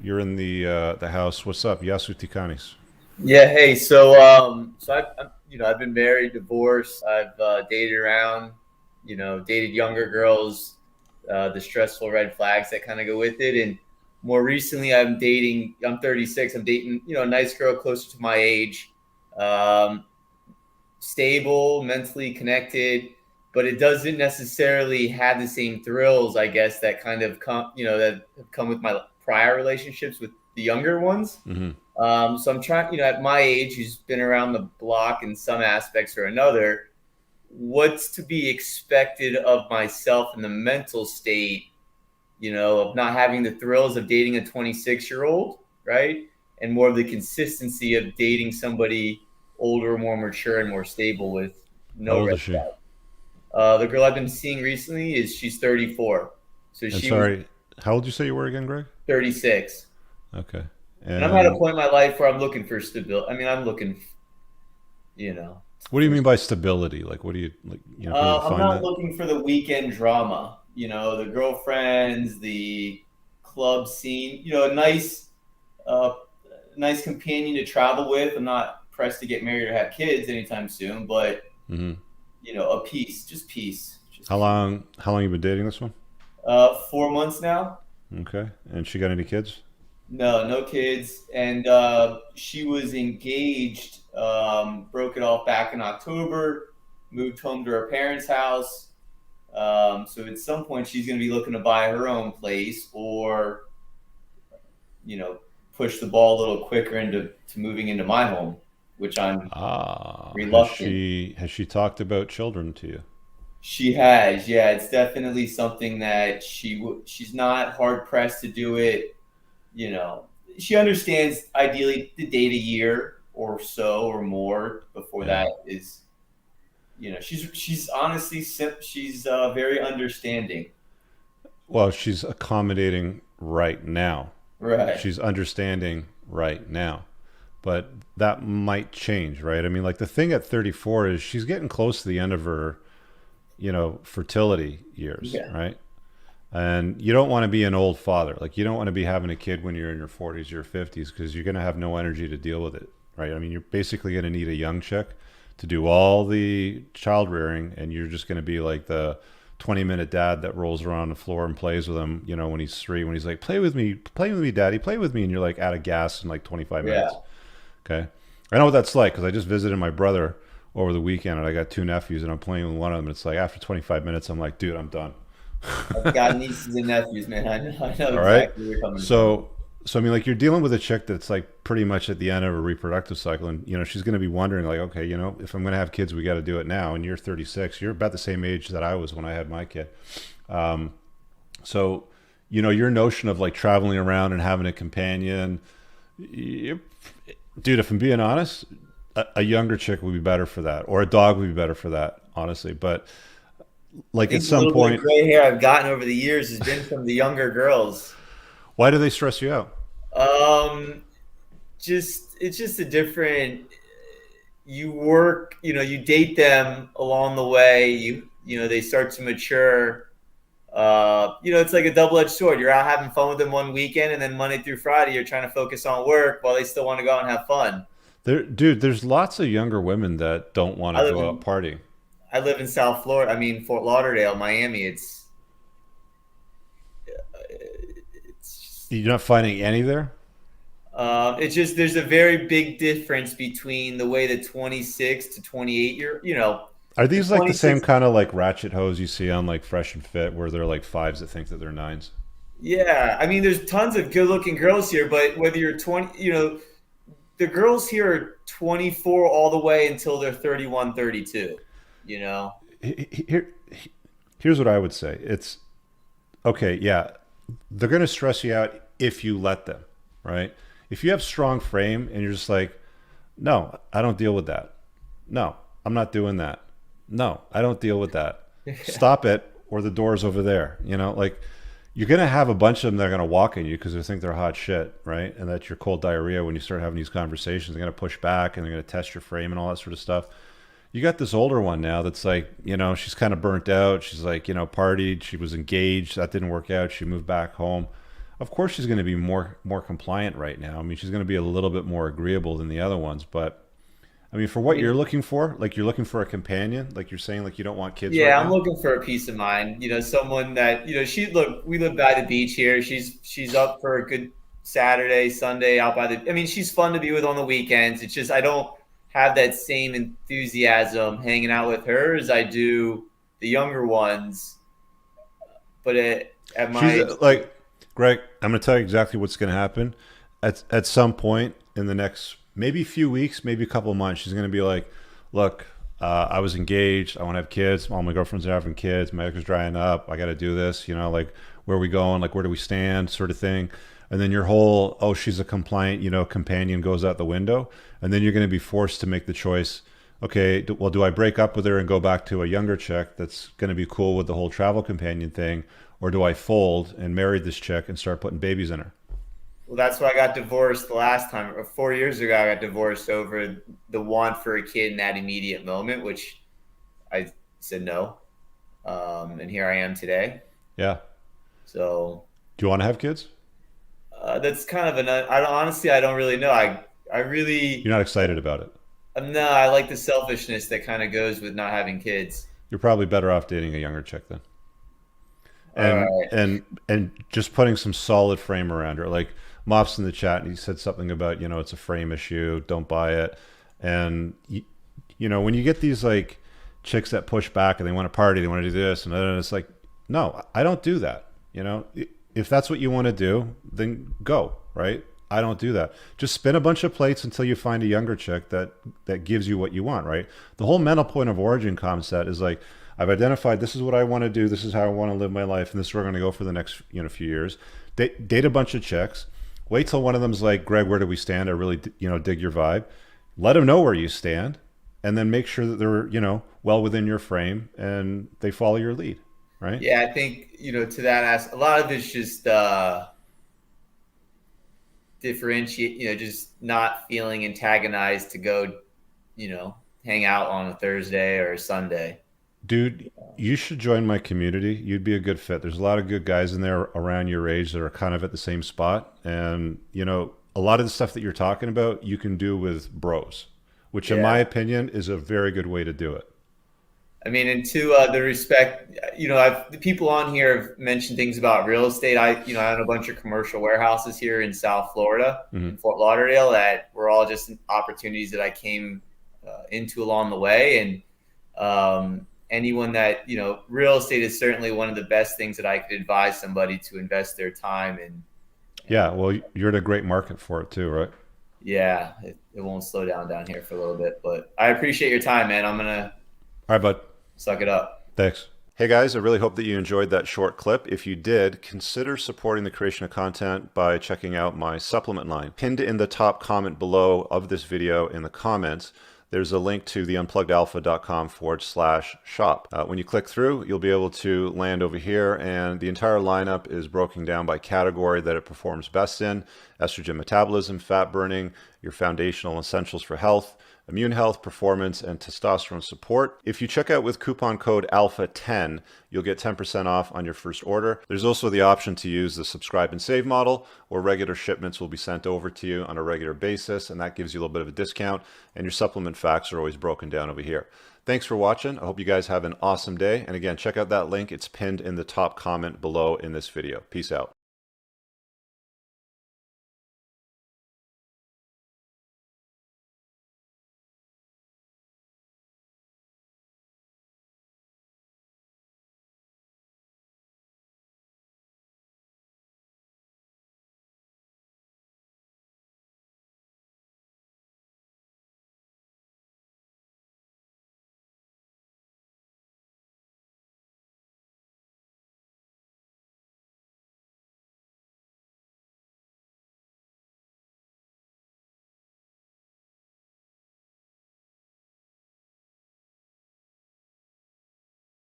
You're in the house. What's up? Yasu Tikanis. Yeah, hey, I've been married, divorced. I've dated around, dated younger girls, the stressful red flags that kind of go with it. And more recently, I'm 36. I'm dating, a nice girl closer to my age, um, stable, mentally connected, but it doesn't necessarily have the same thrills, I guess, that kind of that have come with my prior relationships with the younger ones. Mm-hmm. So I'm trying, at my age, who's been around the block in some aspects or another, what's to be expected of myself in the mental state, of not having the thrills of dating a 26-year-old, right? And more of the consistency of dating somebody older, more mature, and more stable with How no old red is she? flag. The girl I've been seeing recently she's 34. So And she was sorry, how old did you say you were again, Greg? 36. Okay. And I'm at a And point in my life where I'm looking for stability. I mean, I'm looking, you know, what do you for mean by stability? Like, what do you like? Can you I'm define not that? looking for the weekend drama. The girlfriends, the club scene. Uh, nice companion to travel with. I'm not pressed to get married or have kids anytime soon, but Mm-hmm. a peace, just peace, just How peace. long? How long you been dating this one? 4 months now. Okay. And she got any kids? No, no kids, and she was engaged. Broke it off back in October. Moved home to her parents' house. So at some point, she's going to be looking to buy her own place, or you know, push the ball a little quicker into moving into my home, which I'm Ah, reluctant. has she talked about children to you? She has, yeah. It's definitely something that she's not hard pressed to do it. You know, she understands ideally to date a year or so or more before Yeah. that is. She's honestly she's very understanding. Well, she's accommodating right now. Right. She's understanding right now. But that might change, right? I mean, like the thing at 34 is she's getting close to the end of her, fertility years, Yeah. right? And you don't want to be an old father. Like you don't want to be having a kid when you're in your 40s or 50s because you're going to have no energy to deal with it, right? I mean, you're basically going to need a young chick to do all the child rearing, and you're just going to be like the 20-minute dad that rolls around the floor and plays with him, when he's 3, when he's like, play with me, daddy, play with me. And you're like out of gas in like 25 Yeah. minutes. Okay. I know what that's like because I just visited my brother over the weekend and I got 2 nephews and I'm playing with one of them. And it's like after 25 minutes, I'm like, dude, I'm done. I've got nieces and nephews, man. I know All right. exactly where you're coming from. So I mean, like you're dealing with a chick that's like pretty much at the end of a reproductive cycle, and she's going to be wondering, like, okay, if I'm going to have kids, we got to do it now. And you're 36. You're about the same age that I was when I had my kid. Um, so, your notion of like traveling around and having a companion, you dude, if I'm being honest, a younger chick would be better for that, or a dog would be better for that, honestly. But I like at think the some little bit of point, gray hair I've gotten over the years has been from the younger girls. why do they stress you out? Um, just it's just a different. You work, you date them along the way. They start to mature. It's like a double-edged sword. You're out having fun with them one weekend, and then Monday through Friday, you're trying to focus on work while they still want to go out and have fun. Dude, there's lots of younger women that don't want to I live go out in partying. I live in South Florida. I mean, Fort Lauderdale, Miami. It's You're not finding any there? it's just there's a very big difference between the way the 26 to 28 year, Are the these like the same 26. kind of like ratchet hoes you see on like Fresh and Fit where they're like fives that think that they're nines? Yeah, I mean, there's tons of good-looking girls here, but whether you're 20, the girls here are 24 all the way until they're 31, 32. You know, Here, here's what I would say. It's okay, yeah, they're going to stress you out if you let them, right? If you have strong frame and you're just like, no, I don't deal with that. No, I'm not doing that. No, I don't deal with that. Stop it, or the door's over there. Like you're gonna have a bunch of them that are gonna walk in you because they think they're hot shit, right? And that's your cold diarrhea when you start having these conversations. They're gonna push back and they're gonna test your frame and all that sort of stuff. You got this older one now that's like, she's kind of burnt out. She's like, partied. She was engaged. That didn't work out. She moved back home. Of course, she's going to be more compliant right now. I mean, she's going to be a little bit more agreeable than the other ones, but I mean, for I what you're mean, looking for, like you're looking for a companion, like you're saying, like you don't want kids right yeah, I'm now. looking for a peace of mind. Someone that we live by the beach here. She's up for a good Saturday, Sunday out by the. I mean, she's fun to be with on the weekends. It's just I don't have that same enthusiasm hanging out with her as I do the younger ones. But at She's my like, Greg, I'm going to tell you exactly what's going to happen. At some point in the next maybe few weeks, maybe a couple of months, she's going to be like, look, I was engaged. I want to have kids. All my girlfriends are having kids. My ex is drying up. I got to do this. Like where are we going? Like where do we stand? Sort of thing. And then your whole, oh, she's a compliant, companion goes out the window. And then you're going to be forced to make the choice. Okay, well, do I break up with her and go back to a younger chick that's going to be cool with the whole travel companion thing? Or do I fold and marry this chick and start putting babies in her? Well, that's why I got divorced the last time. Or 4 years ago, I got divorced over the want for a kid in that immediate moment, which I said no. And here I am today. Yeah. So Do you want to have kids? that's kind of honestly, I don't really know. I really, You're not excited about it. no, I like the selfishness that kind of goes with not having kids. You're probably better off dating a younger chick then. All And right. and just putting some solid frame around her. Like Mops in the chat, and he said something about, it's a frame issue, don't buy it. And when you get these like chicks that push back and they want to party, they want to do this, and then it's like, no, I don't do that. If that's what you want to do, then go, right? I don't do that. Just spin a bunch of plates until you find a younger chick that gives you what you want, right? The whole mental point of origin concept is like, I've identified this is what I want to do, this is how I want to live my life, and this is where I'm going to go for the next few years. Date a bunch of chicks. Wait till one of them's like, Greg, where do we stand? I really dig your vibe. Let them know where you stand, and then make sure that they're well within your frame and they follow your lead, right? Yeah, I think to that a lot of it's just differentiate. Just not feeling antagonized to go, hang out on a Thursday or a Sunday. Dude, you should join my community. You'd be a good fit. There's a lot of good guys in there around your age that are kind of at the same spot. And, a lot of the stuff that you're talking about, you can do with bros, which in my Yeah. opinion is a very good way to do it. I mean, and to the respect, the people on here have mentioned things about real estate. I own a bunch of commercial warehouses here in South Florida, Hmm. in Fort Lauderdale, that were all just opportunities that I came into along the way. And anyone that, real estate is certainly one of the best things that I could advise somebody to invest their time in. Yeah, well, you're in a great market for it too, right? Yeah, it won't slow down here for a little bit, but I appreciate your time, man. I'm going to All right, bud. suck it up. Thanks. Hey guys, I really hope that you enjoyed that short clip. If you did, consider supporting the creation of content by checking out my supplement line. Pinned in the top comment below of this video in the comments, there's a link to the unpluggedalpha.com/shop. When you click through, you'll be able to land over here, and the entire lineup is broken down by category that it performs best in: estrogen metabolism, fat burning, your foundational essentials for health, immune health, performance, and testosterone support. If you check out with coupon code ALPHA10, you'll get 10% off on your first order. There's also the option to use the subscribe and save model, where regular shipments will be sent over to you on a regular basis, and that gives you a little bit of a discount, and your supplement facts are always broken down over here. Thanks for watching. I hope you guys have an awesome day. And again, check out that link. It's pinned in the top comment below in this video. Peace out.